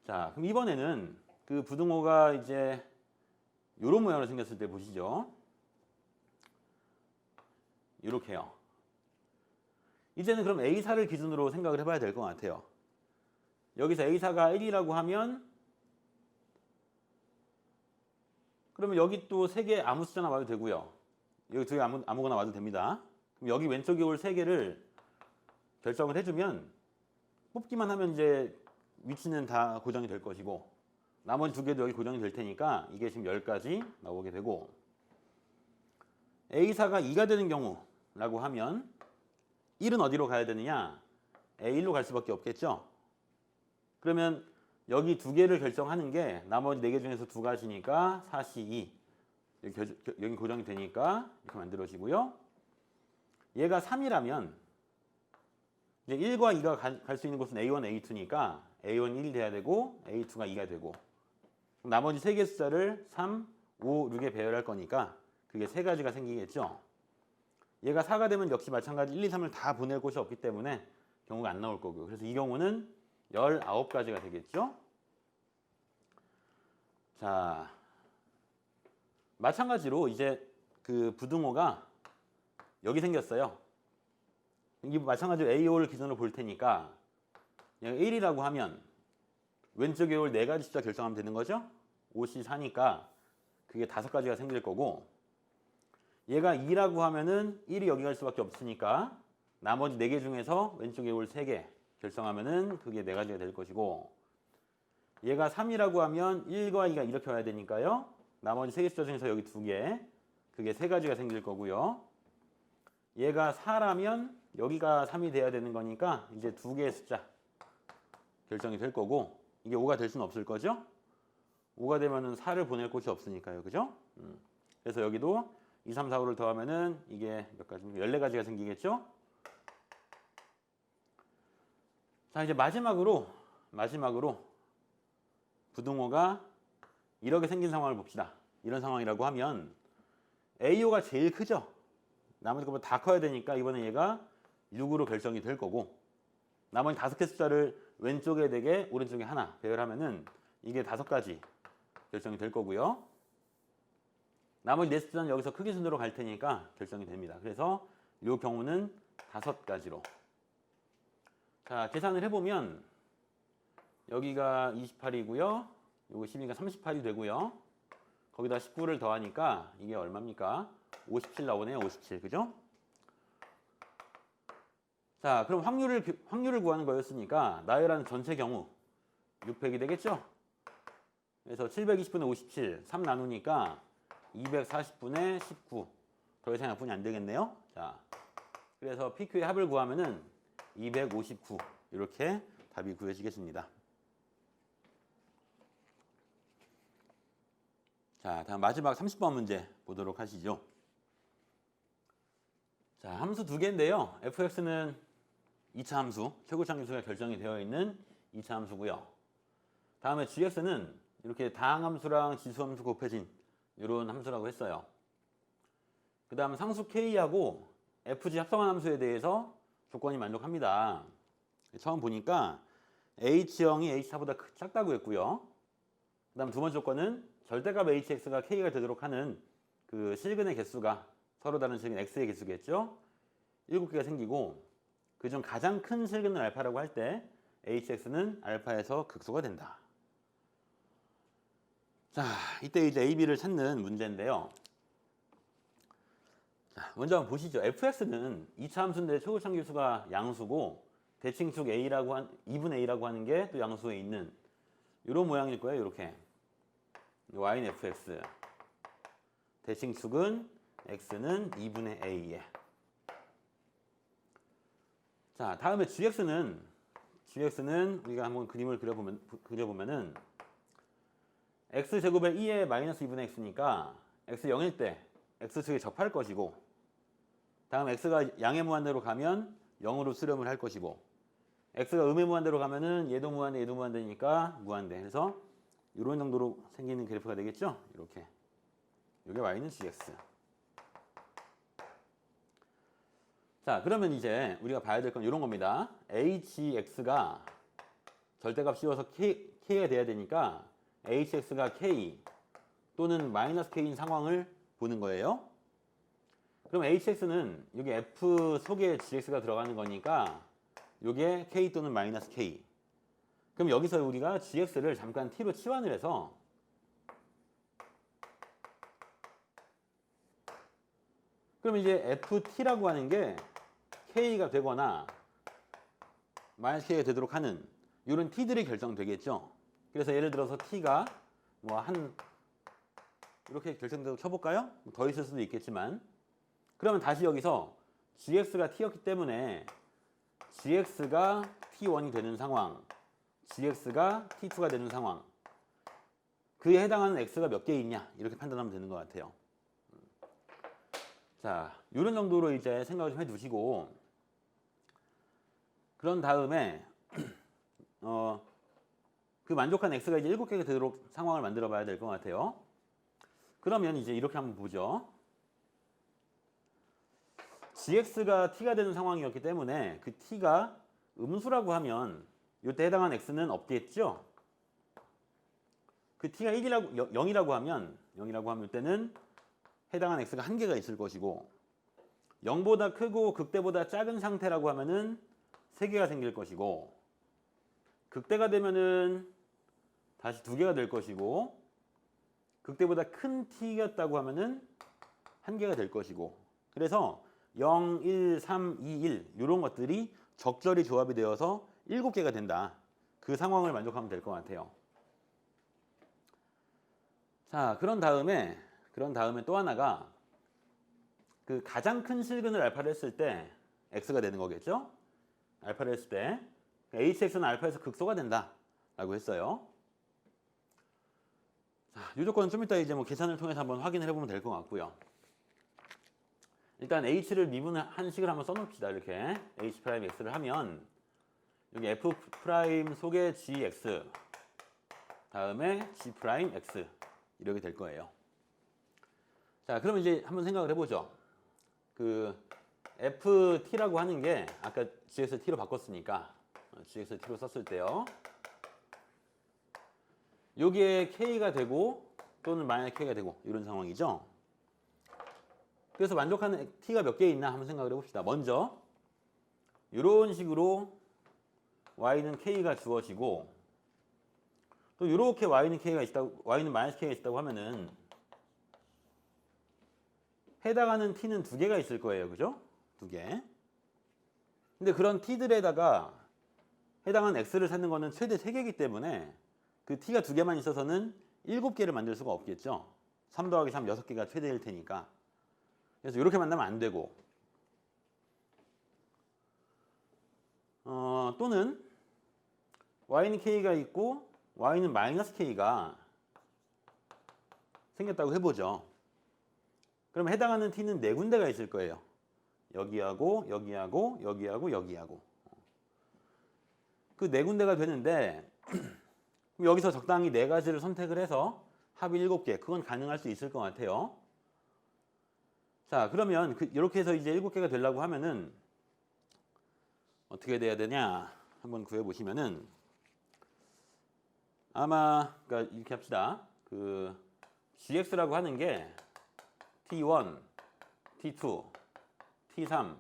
자, 그럼 이번에는 그 부등호가 이제 이런 모양으로 생겼을 때 보시죠. 이렇게요. 이제는 그럼 A4를 기준으로 생각을 해봐야 될 것 같아요. 여기서 A4가 1이라고 하면 그러면 여기 또 3개 아무 숫자나 와도 되고요. 여기 2개 아무거나 와도 됩니다. 그럼 여기 왼쪽에 올 3개를 결정을 해주면 뽑기만 하면 이제 위치는 다 고정이 될 것이고 나머지 2개도 여기 고정이 될 테니까 이게 지금 10가지 나오게 되고 A4가 2가 되는 경우라고 하면 1은 어디로 가야 되느냐? A1로 갈 수밖에 없겠죠? 그러면 여기 2개를 결정하는 게 나머지 4개 중에서 2가지니까 4C2 여기 고정이 되니까 이렇게 만들어지고요. 얘가 3이라면 이제 1과 2가 갈 수 있는 곳은 A1, A2니까 A1 1이 돼야 되고 A2가 2가 되고 나머지 3개 숫자를 3, 5, 6에 배열할 거니까 그게 3가지가 생기겠죠. 얘가 4가 되면 역시 마찬가지 1, 2, 3을 다 보낼 곳이 없기 때문에 경우가 안 나올 거고요. 그래서 이 경우는 19가지가 되겠죠. 자, 마찬가지로 이제 그 부등호가 여기 생겼어요. 이 마찬가지로 A5를 기준으로 볼 테니까 1이라고 하면 왼쪽에 올 4가지 숫자 결정하면 되는 거죠. 5C4니까 그게 5가지가 생길 거고 얘가 2라고 하면은 1이 여기 갈 수밖에 없으니까 나머지 4개 중에서 왼쪽에 올 3개 결정하면은 그게 4가지가 될 것이고 얘가 3이라고 하면 1과 2가 이렇게 와야 되니까요. 나머지 3개 숫자 중에서 여기 2개 그게 3가지가 생길 거고요. 얘가 4라면 여기가 3이 돼야 되는 거니까 이제 2개의 숫자 결정이 될 거고 이게 5가 될 수는 없을 거죠. 5가 되면은 4를 보낼 곳이 없으니까요. 그죠? 그래서 여기도 2, 3, 4, 5를 더하면은 이게 몇 가지? 14가지가 생기겠죠? 자, 이제 마지막으로 부등호가 이렇게 생긴 상황을 봅시다. 이런 상황이라고 하면 A5가 제일 크죠? 나머지 것보다 다 커야 되니까 이번에 얘가 6으로 결정이 될 거고 나머지 5개 숫자를 왼쪽에 4개, 오른쪽에 하나 배열하면은 이게 5가지 결정이 될 거고요. 나머지 4숫자는 여기서 크기 순으로 갈 테니까 결정이 됩니다. 그래서 이 경우는 5가지로. 자, 계산을 해보면 여기가 28이고요. 요거 12가 38이 되고요. 거기다 19를 더하니까 이게 얼마입니까? 57 나오네요. 57. 그죠? 자, 그럼 확률을 구하는 거였으니까 나열하는 전체 경우 600이 되겠죠? 그래서 720분의 57, 3 나누니까 240분의 19. 더 이상 약분이 안 되겠네요. 자, 그래서 PQ의 합을 구하면은 259. 이렇게 답이 구해지겠습니다. 자, 다음 마지막 30번 문제 보도록 하시죠. 자, 함수 2개인데요. fx는 2차 함수, 최고차 함수가 결정이 되어 있는 2차 함수고요. 다음에 gx는 이렇게 다항함수랑 지수함수 곱해진 이런 함수라고 했어요. 그 다음 상수 k하고 fg 합성한 함수에 대해서 조건이 만족합니다. 처음 보니까 h형이 h4보다 작다고 했고요. 그 다음 두 번째 조건은 절대값 hx가 k가 되도록 하는 그 실근의 개수가 서로 다른 실근 x의 개수겠죠. 7개가 생기고 그중 가장 큰 실근을 알파라고 할 때 hx는 알파에서 극소가 된다. 자, 이때 이제 AB를 찾는 문제인데요. 자, 먼저 한번 보시죠. fx는 2차 함수인데 최고창 기수가 양수고 대칭축 a라고 2분의 a라고 하는 게 또 양수에 있는 이런 모양일 거예요. 이렇게 y는 fx, 대칭축은 x는 2분의 a에. 자, 다음에 gx는 우리가 한번 그림을 그려보면은 x제곱에 2에 마이너스 2분의 x니까 x 0일 때 x축에 접할 것이고, 다음 x가 양의 무한대로 가면 0으로 수렴을 할 것이고, x가 음의 무한대로 가면은 얘도 무한대 얘도 무한대니까 무한대 해서 이런 정도로 생기는 그래프가 되겠죠. 이렇게 이게 y는 gx. 자, 그러면 이제 우리가 봐야 될 건 이런 겁니다. hx가 절대값 씌워서 k가 돼야 되니까 hx가 k 또는 마이너스 k인 상황을 보는 거예요. 그럼 hx는 여기 f 속에 gx가 들어가는 거니까 이게 k 또는 마이너스 k. 그럼 여기서 우리가 gx를 잠깐 t로 치환을 해서 그럼 이제 ft라고 하는 게 k가 되거나 마이너스 k가 되도록 하는 이런 t들이 결정되겠죠. 그래서 예를 들어서 t가 뭐 한 이렇게 결정되도록 쳐볼까요? 더 있을 수도 있겠지만, 그러면 다시 여기서 gx가 t였기 때문에 gx가 t1이 되는 상황, gx가 t2가 되는 상황, 그에 해당하는 x가 몇 개 있냐 이렇게 판단하면 되는 것 같아요. 자, 이런 정도로 이제 생각을 좀 해두시고, 그런 다음에 그 만족한 x가 이제 7개가 되도록 상황을 만들어 봐야 될 것 같아요. 그러면 이제 이렇게 한번 보죠. gx가 t가 되는 상황이었기 때문에 그 t가 음수라고 하면 이때 해당하는 x는 없겠죠. 그 t가 0이라고 하면 이때는 해당하는 x가 1개가 있을 것이고, 0보다 크고 극대보다 작은 상태라고 하면은 3개가 생길 것이고, 극대가 되면은 다시 2개가 될 것이고, 극대보다 큰 t였다고 하면은 1개가 될 것이고, 그래서 0, 1, 3, 2, 1 이런 것들이 적절히 조합이 되어서 7개가 된다. 그 상황을 만족하면 될 것 같아요. 자, 그런 다음에 또 하나가 그 가장 큰 실근을 알파를 했을 때 x가 되는 거겠죠? 알파를 했을 때 hx는 알파에서 극소가 된다 라고 했어요. 자, 이 조건은 좀 이따 이제 뭐 계산을 통해서 한번 확인을 해보면 될 것 같고요. 일단 h를 미분한 식을 한번 써놓읍시다. 이렇게 h'x를 하면 여기 f' 속에 gx 다음에 g'x 이렇게 될 거예요. 자, 그럼 이제 한번 생각을 해보죠. 그 ft라고 하는 게 아까 gx t로 바꿨으니까 gx t로 썼을 때요. 여기에 k가 되고 또는 마이너스 k가 되고 이런 상황이죠. 그래서 만족하는 t가 몇 개 있나 한번 생각을 해봅시다. 먼저 이런 식으로 y는 k가 주어지고, 또 이렇게 y는 마이너스 k가 있다고 하면은 해당하는 t는 2개가 있을 거예요. 그죠? 2개. 근데 그런 t들에다가 해당하는 x를 찾는 거는 최대 3개이기 때문에 그 t가 2개만 있어서는 7개를 만들 수가 없겠죠. 3 더하기 3 6개가 최대일 테니까. 그래서 이렇게 만나면 안 되고, 또는 y는 k가 있고 y는 마이너스 k가 생겼다고 해보죠. 그럼 해당하는 t는 4군데가 있을 거예요. 여기하고 여기하고 여기하고 여기하고 그 4군데가 되는데 여기서 적당히 4가지를 선택을 해서 합이 7개, 그건 가능할 수 있을 것 같아요. 자, 그러면 이렇게 해서 이제 7개가 되려고 하면은 어떻게 돼야 되냐 한번 구해보시면은, 아마 그러니까 이렇게 합시다. 그 gx라고 하는 게 t1, t2, t3,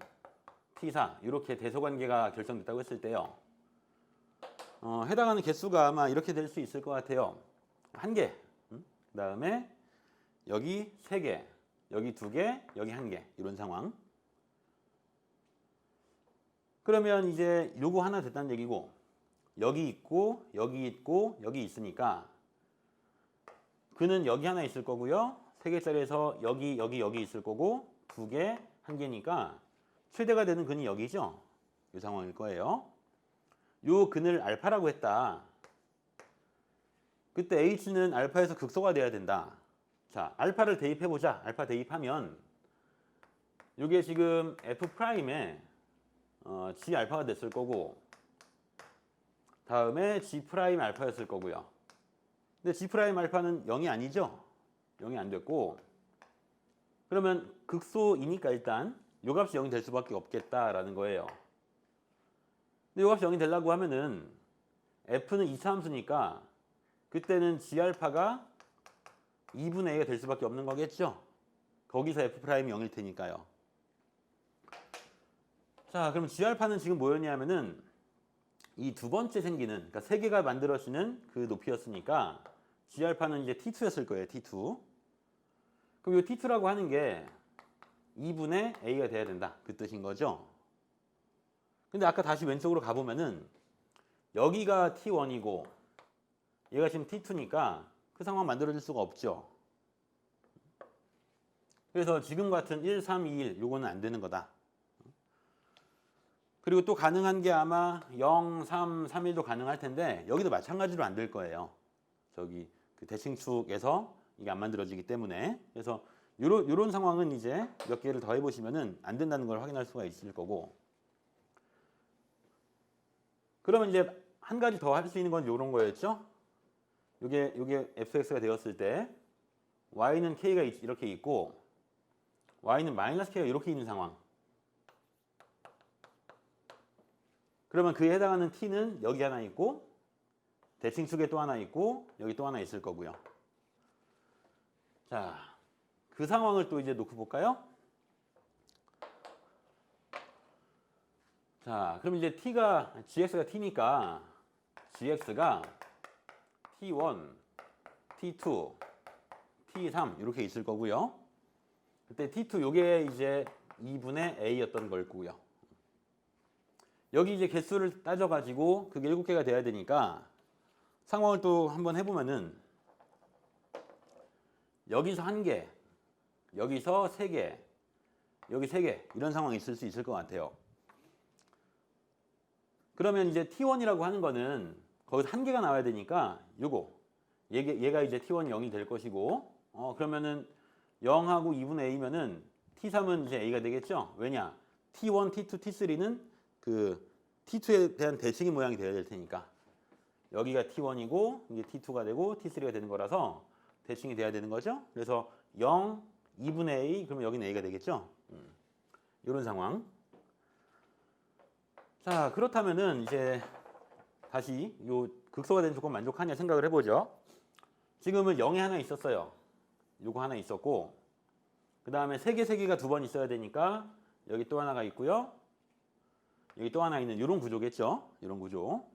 t4 이렇게 대소관계가 결정됐다고 했을 때요. 해당하는 개수가 아마 이렇게 될 수 있을 것 같아요. 1개. 그다음에 여기 3개, 여기 2개, 여기 1개 이런 상황. 그러면 이제 요거 하나 됐다는 얘기고 여기 있고 여기 있고 여기 있으니까 그는 여기 하나 있을 거고요. 3개짜리에서 여기 여기 여기 있을 거고 2개, 1개니까 최대가 되는 근이 여기죠. 이 상황일 거예요. 요 근을 알파라고 했다. 그때 h는 알파에서 극소가 돼야 된다. 자, 알파를 대입해보자. 알파 대입하면 이게 지금 f'에 g 알파가 됐을 거고 다음에 g 프라임 알파였을 거고요. 근데 g 프라임 알파는 0이 아니죠? 0이 안 됐고 그러면 극소이니까 일단 요 값이 0이 될 수밖에 없겠다라는 거예요. 근데 요 값이 0이 되려고 하면은 f는 2차 함수니까 그때는 g 알파가 2분의 a가 될 수밖에 없는 거겠죠? 거기서 f 프라임이 0일 테니까요. 자, 그럼 g 알파는 지금 뭐였냐면은 이 두 번째 생기는, 그러니까 3개가 만들어지는 그 높이였으니까 g 알파는 이제 t2였을 거예요. t2. 그럼 이 t2라고 하는 게 2분의 a가 돼야 된다. 그 뜻인 거죠. 근데 아까 다시 왼쪽으로 가보면은 여기가 t1이고 얘가 지금 t2니까 그 상황 만들어질 수가 없죠. 그래서 지금 같은 1, 3, 2, 1 요거는 안 되는 거다. 그리고 또 가능한 게 아마 0, 3, 3, 1도 가능할 텐데 여기도 마찬가지로 안 될 거예요. 저기 그 대칭축에서 이게 안 만들어지기 때문에. 그래서 요런 상황은 이제 몇 개를 더 해보시면은 안 된다는 걸 확인할 수가 있을 거고. 그러면 이제 한 가지 더 할 수 있는 건 요런 거였죠. 요게 fx가 되었을 때 y는 k가 이렇게 있고 y는 마이너스 k가 이렇게 있는 상황. 그러면 그에 해당하는 t는 여기 하나 있고 대칭축에 또 하나 있고 여기 또 하나 있을 거고요. 자, 그 상황을 또 이제 놓고 볼까요? 자, 그럼 이제 gx가 t니까 gx가 t1, t2, t3 이렇게 있을 거고요. 그때 t2 요게 이제 2분의 a였던 걸 거고요. 여기 이제 개수를 따져가지고 그게 7개가 돼야 되니까 상황을 또 한번 해보면은 여기서 1개, 여기서 3개, 여기 3개 이런 상황이 있을 수 있을 것 같아요. 그러면 이제 t1이라고 하는 거는 거기서 1개가 나와야 되니까 얘가 이제 t1이 0이 될 것이고 그러면은 0하고 2분의 a면은 t3은 이제 a가 되겠죠? 왜냐? t1, t2, t3는 그 t2에 대한 대칭의 모양이 되어야 될 테니까 여기가 t1이고 이게 t2가 되고 t3가 되는 거라서 대칭이 돼야 되는 거죠. 그래서 0, 2분의 a 그러면 여기는 a가 되겠죠. 이런 상황. 자, 그렇다면은 이제 다시 요 극소가 된 조건 만족하냐 생각을 해보죠. 지금은 0이 하나 있었어요. 요거 하나 있었고 그 다음에 3개가 2번 있어야 되니까 여기 또 하나가 있고요. 여기 또 하나 있는 이런 구조겠죠. 이런 구조.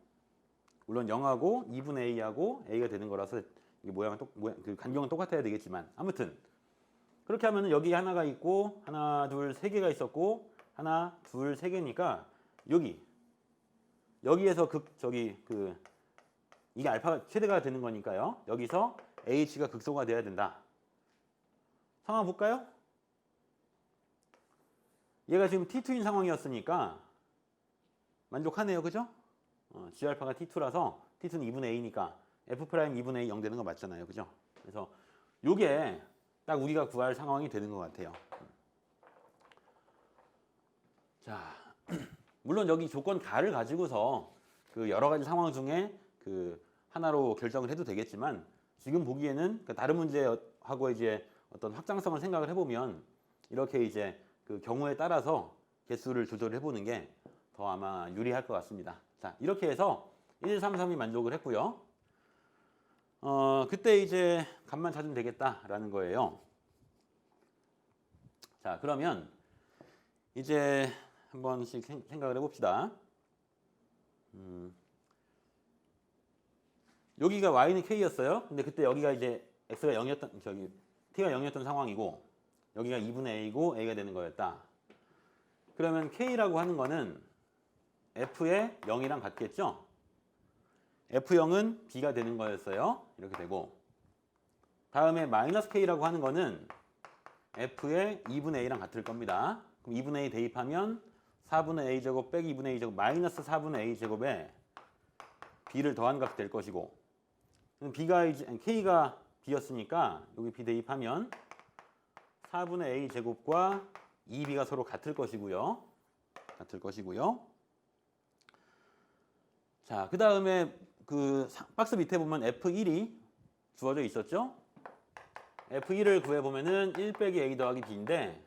물론 0하고 2분의 a하고 a가 되는 거라서 이게 그 간격은 똑같아야 되겠지만 아무튼 그렇게 하면은 여기 하나가 있고 하나, 둘, 3개가 있었고 하나, 둘, 3개니까 여기에서 이게 알파가 최대가 되는 거니까요. 여기서 h가 극소가 돼야 된다. 상황 볼까요? 얘가 지금 t2인 상황이었으니까 만족하네요. 그죠? g 알파가 t2라서 t2는 2분의 a니까 f 프라임 2분의 a 0 되는 거 맞잖아요. 그죠? 그래서 요게 딱 우리가 구할 상황이 되는 것 같아요. 자, 물론 여기 조건 가를 가지고서 그 여러 가지 상황 중에 그 하나로 결정을 해도 되겠지만 지금 보기에는 그 다른 문제하고 이제 어떤 확장성을 생각을 해보면 이렇게 이제 그 경우에 따라서 개수를 조절해 보는 게 더 아마 유리할 것 같습니다. 자, 이렇게 해서 1, 3, 3이 만족을 했고요. 그때 이제 값만 찾으면 되겠다라는 거예요. 자, 그러면 이제 한 번씩 생각을 해봅시다. 여기가 y는 k였어요. 근데 그때 여기가 이제 x가 0이었던 t가 0이었던 상황이고 여기가 2분의 a고 a가 되는 거였다. 그러면 k라고 하는 거는 f의 0이랑 같겠죠? f0은 b가 되는 거였어요. 이렇게 되고 다음에 마이너스 k라고 하는 거는 f의 2분의 a랑 같을 겁니다. 그럼 2분의 a 대입하면 4분의 a제곱 빼기 2분의 a제곱 마이너스 4분의 a제곱에 b를 더한 값이 될 것이고 k가 b였으니까 여기 b 대입하면 4분의 a제곱과 2b가 서로 같을 것이고요. 자, 그 다음에 그 박스 밑에 보면 f1이 주어져 있었죠? f1을 구해보면은 1 빼기 a 더하기 b인데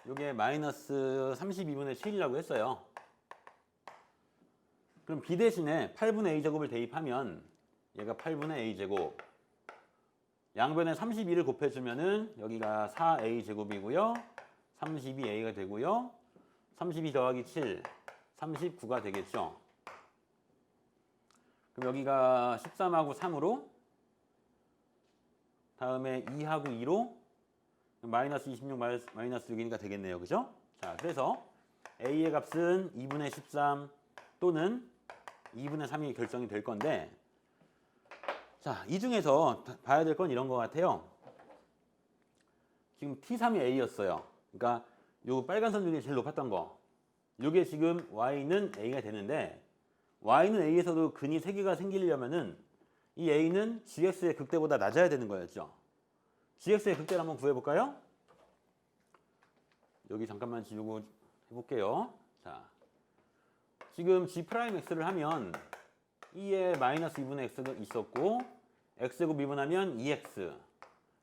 이게 마이너스 32분의 7이라고 했어요. 그럼 b 대신에 8분의 a제곱을 대입하면 얘가 8분의 a제곱 양변에 32를 곱해주면은 여기가 4a제곱이고요. 32a가 되고요. 32 더하기 7, 39가 되겠죠. 그럼 여기가 13하고 3으로 다음에 2하고 2로 마이너스 26 마이너스 6이니까 되겠네요. 그죠? 자, 그래서 a의 값은 2분의 13 또는 2분의 3이 결정이 될 건데 자, 이 중에서 봐야 될 건 이런 것 같아요. 지금 T3이 A였어요. 그러니까 요 빨간 선 중에 제일 높았던 거. 요게 지금 Y는 A가 되는데 Y는 A에서도 근이 3개가 생기려면은 이 A는 GX의 극대보다 낮아야 되는 거였죠. GX의 극대를 한번 구해볼까요? 여기 잠깐만 지우고 해볼게요. 자, 지금 G'X를 하면 2에 마이너스 2분의 X가 있었고 X제곱 미분하면 2X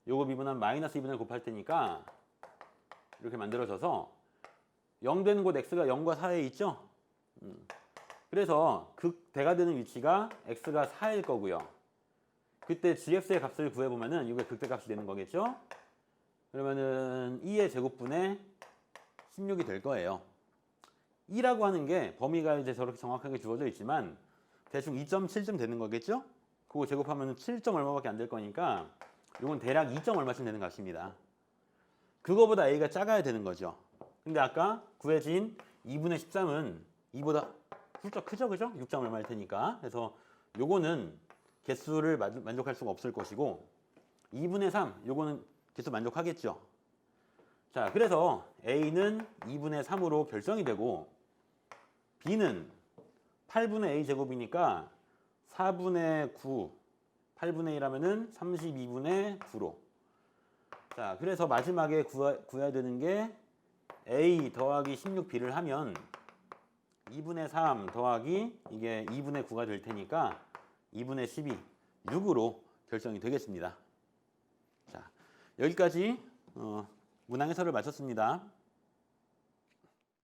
요거 미분하면 마이너스 2분의 곱할 테니까 이렇게 만들어져서 0 되는 곳 X가 0과 4에 있죠? 그래서 극대가 되는 위치가 X가 4일 거고요. 그때 GX의 값을 구해보면은 이게 극대값이 되는 거겠죠? 그러면은 2의 제곱분의 16이 될 거예요. 2라고 하는 게 범위가 이제 저렇게 정확하게 주어져 있지만 대충 2.7쯤 되는 거겠죠? 그거 제곱하면 7점 얼마밖에 안 될 거니까 이건 대략 2점 얼마쯤 되는 값입니다. 그거보다 a가 작아야 되는 거죠. 근데 아까 구해진 2분의 13은 2보다 훌쩍 크죠? 그죠? 6점 얼마일 테니까. 그래서 요거는 개수를 만족할 수가 없을 것이고 2분의 3 요거는 개수 만족하겠죠. 자, 그래서 a는 2분의 3으로 결정이 되고 b는 8분의 a 제곱이니까 4분의 9, 8분의 1하면은 32분의 9로. 자, 그래서 마지막에 구해야 되는 게 a 더하기 16b를 하면 2분의 3 더하기 이게 2분의 9가 될 테니까 2분의 12, 6으로 결정이 되겠습니다. 자, 여기까지 문항 해설을 마쳤습니다.